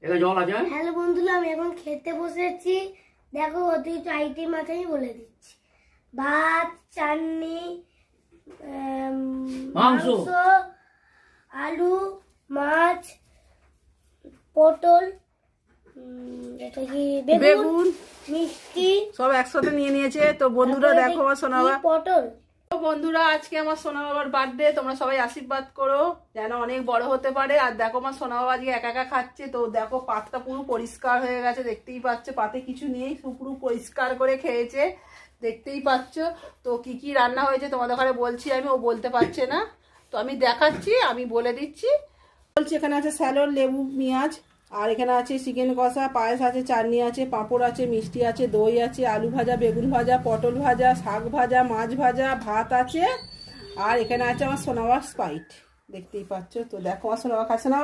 এটা জল আছে। হ্যালো বন্ধুরা, আমি এখন খেতে বসেছি। দেখো অতিরিক্ত আইটেম আছে, আমি বলে দিচ্ছি। ভাত, চাটনি, মাংস, আলু, মাছ, পটল, এটা কি বেগুন, মিষ্টি সব একসাথে নিয়ে নিয়েছে। তো বন্ধুরা দেখো আমার সোনা বাবা, পটল। তো বন্ধুরা আজকে আমার সোনা বাবার বার্থডে, তোমরা সবাই আশীর্বাদ করো যেন অনেক বড় হতে পারে। আর দেখো আমার সোনা বাবা আজকে একা একা খাচ্ছে। তো দেখো পাতটা পুরো পরিষ্কার হয়ে গেছে, দেখতেই পাচ্ছ, পাতে কিছু নেই, পুরো পরিষ্কার করে খেয়েছে, দেখতেই পাচ্ছ। তো কি কি রান্না হয়েছে তোমাদের ঘরে বলছি আমি, ও বলতে পারছে না, তো আমি দেখাচ্ছি, আমি বলে দিচ্ছি। বলছি এখানে আছে স্যালাড, লেবু, পেঁয়াজ, আর এখানে আছে চিকেন কষা, পায়েস আছে, চাটনি আছে, পাঁপড় আছে, মিষ্টি আছে, দই আছে, আলু ভাজা, বেগুন ভাজা, পটল ভাজা, শাক ভাজা, মাছ ভাজা, ভাত আছে, আর এখানে আছে আমার সোনাবার স্প্রাইট, দেখতেই পাচ্ছ। তো দেখো আমার সোনাবা খাচ্ছে না।